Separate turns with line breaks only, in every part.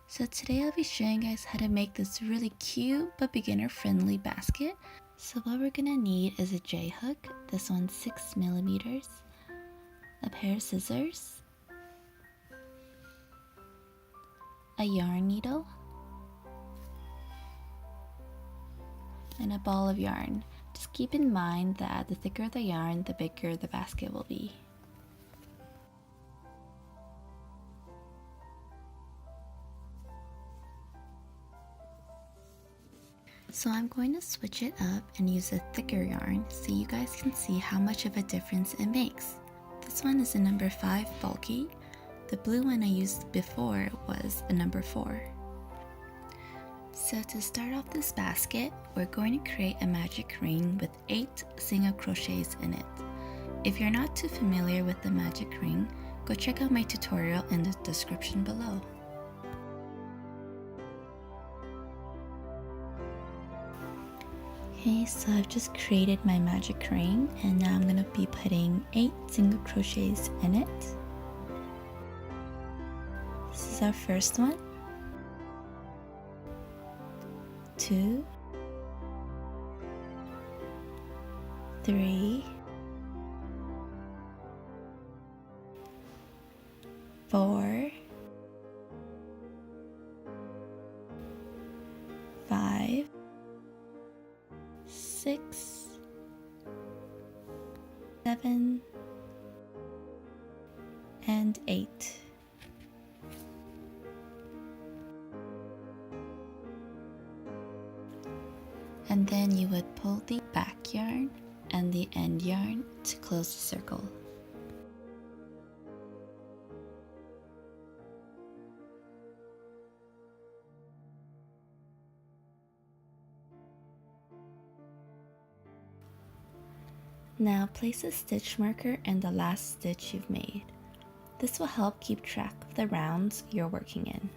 So today I'll be showing you guys how to make this really cute but beginner friendly basket. So what we're gonna need is a J hook, this one's 6mm, a pair of scissors, a yarn needle, and a ball of yarn. Just keep in mind that the thicker the yarn, the bigger the basket will be. So I'm going to switch it up and use a thicker yarn so you guys can see how much of a difference it makes. This one is a number 5 bulky. The blue one I used before was a number 4. So to start off this basket, we're going to create a magic ring with 8 single crochets in it. If you're not too familiar with the magic ring, go check out my tutorial in the description below. Okay, so I've just created my magic ring and now I'm going to be putting 8 single crochets in it. This is our first one, 2, 3, 4, 5, 6, 7, and 8. And then you would pull the back yarn and the end yarn to close the circle. Now place a stitch marker in the last stitch you've made. This will help keep track of the rounds you're working in.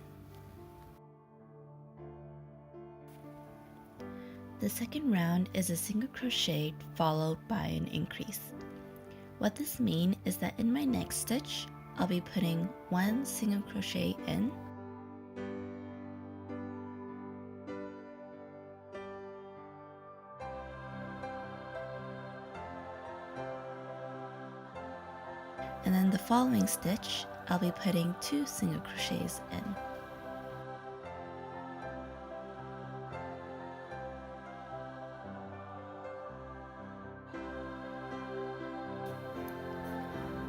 The second round is a single crochet followed by an increase. What this means is that in my next stitch, I'll be putting 1 single crochet in, and then the following stitch, I'll be putting 2 single crochets in.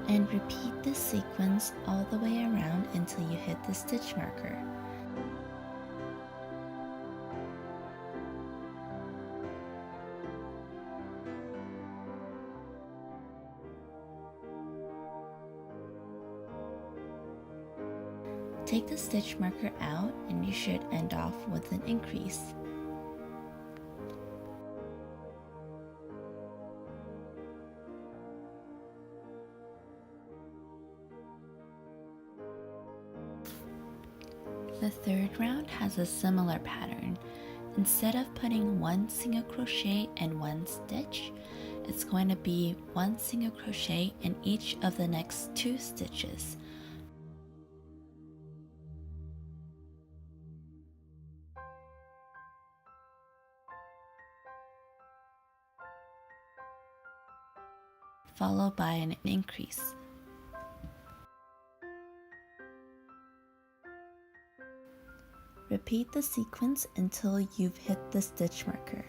And repeat this sequence all the way around until you hit the stitch marker. Take the stitch marker out and you should end off with an increase. The third round has a similar pattern. Instead of putting 1 single crochet and 1 stitch, it's going to be 1 single crochet in each of the next 2 stitches. Followed by an increase. Repeat the sequence until you've hit the stitch marker.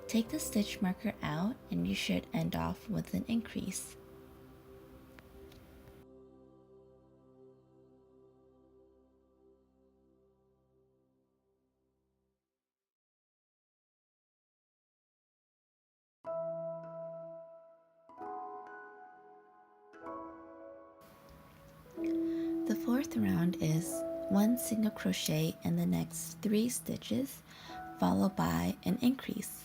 Take the stitch marker out and you should end off with an increase. The fourth round is 1 single crochet in the next 3 stitches, followed by an increase.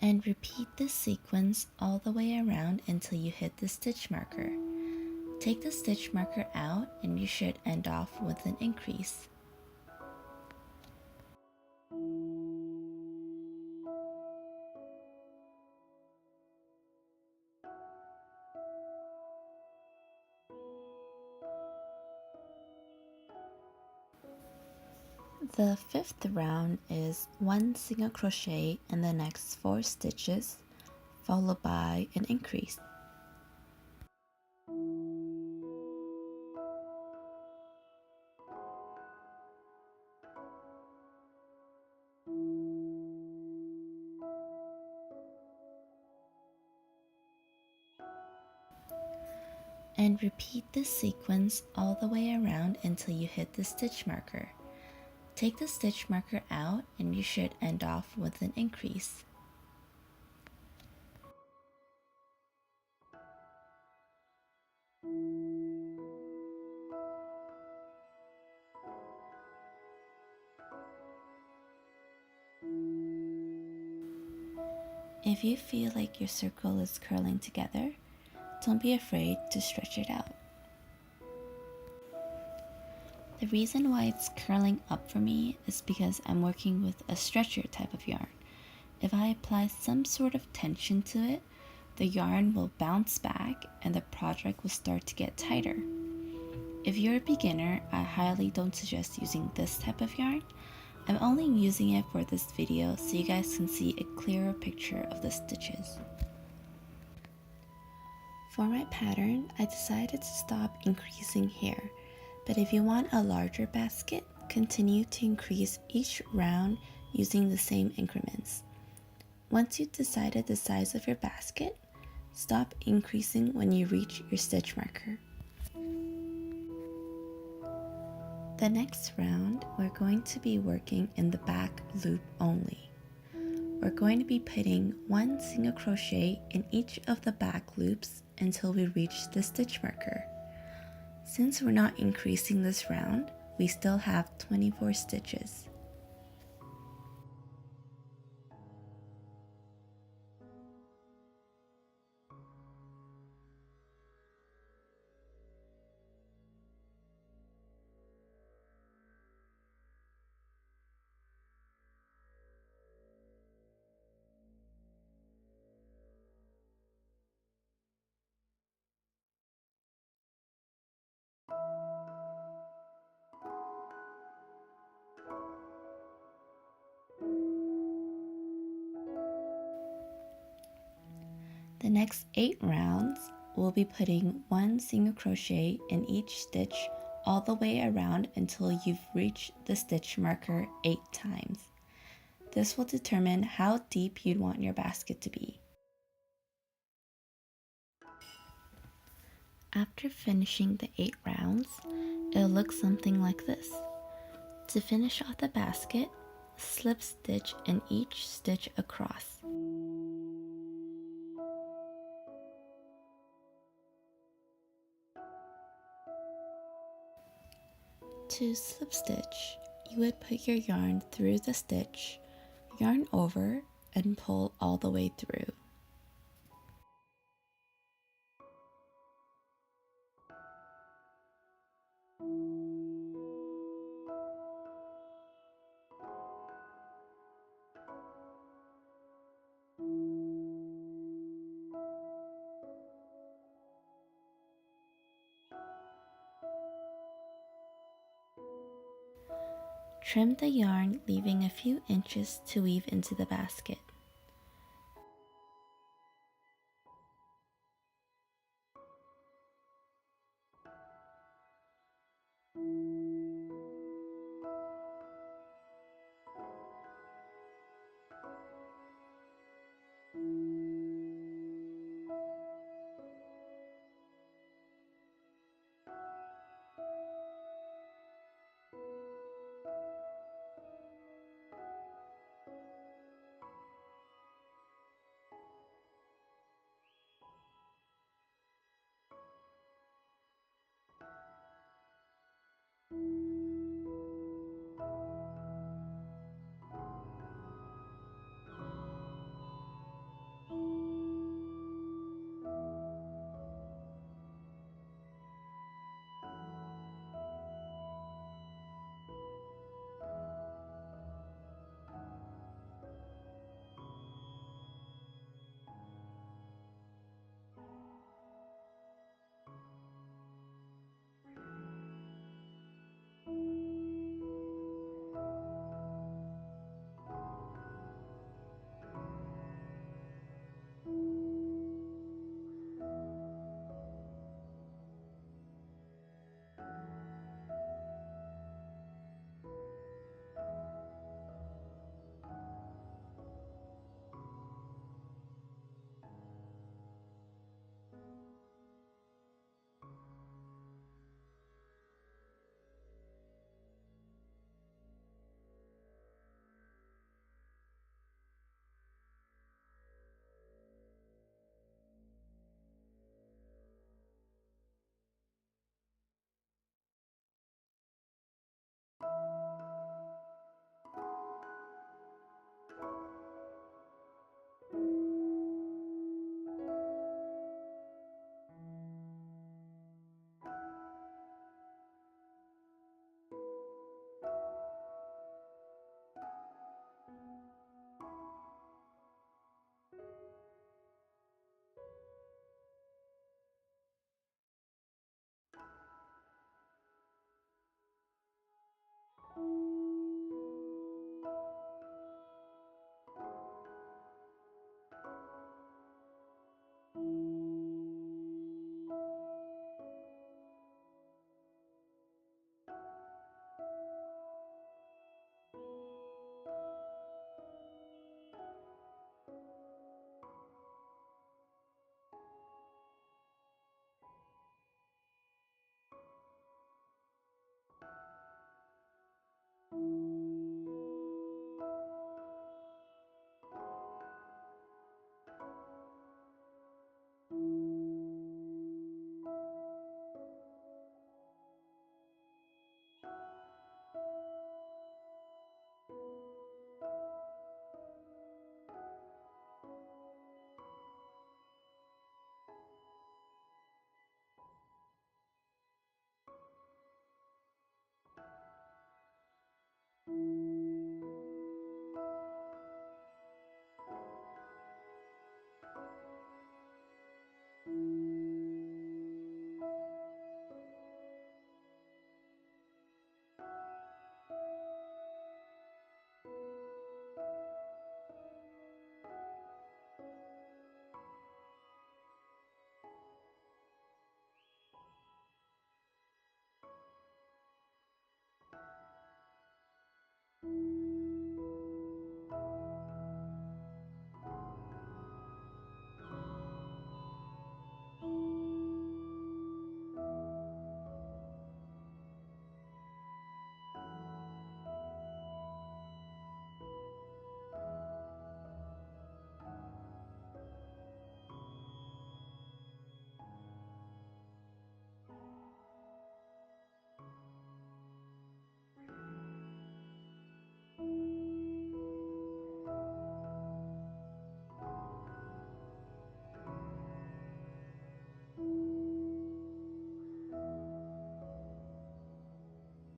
And repeat this sequence all the way around until you hit the stitch marker. Take the stitch marker out and you should end off with an increase. The fifth round is 1 single crochet in the next 4 stitches, followed by an increase. And repeat this sequence all the way around until you hit the stitch marker. Take the stitch marker out and you should end off with an increase. If you feel like your circle is curling together, don't be afraid to stretch it out. The reason why it's curling up for me is because I'm working with a stretcher type of yarn. If I apply some sort of tension to it, the yarn will bounce back and the project will start to get tighter. If you're a beginner, I highly don't suggest using this type of yarn. I'm only using it for this video so you guys can see a clearer picture of the stitches. For my pattern, I decided to stop increasing here, but if you want a larger basket, continue to increase each round using the same increments. Once you've decided the size of your basket, stop increasing when you reach your stitch marker. The next round, we're going to be working in the back loop only. We're going to be putting 1 single crochet in each of the back loops until we reach the stitch marker. Since we're not increasing this round, we still have 24 stitches. The next 8 rounds, we'll be putting 1 single crochet in each stitch all the way around until you've reached the stitch marker 8 times. This will determine how deep you'd want your basket to be. After finishing the 8 rounds, it'll look something like this. To finish off the basket, slip stitch in each stitch across. To slip stitch, you would put your yarn through the stitch, yarn over, and pull all the way through. Trim the yarn, leaving a few inches to weave into the basket.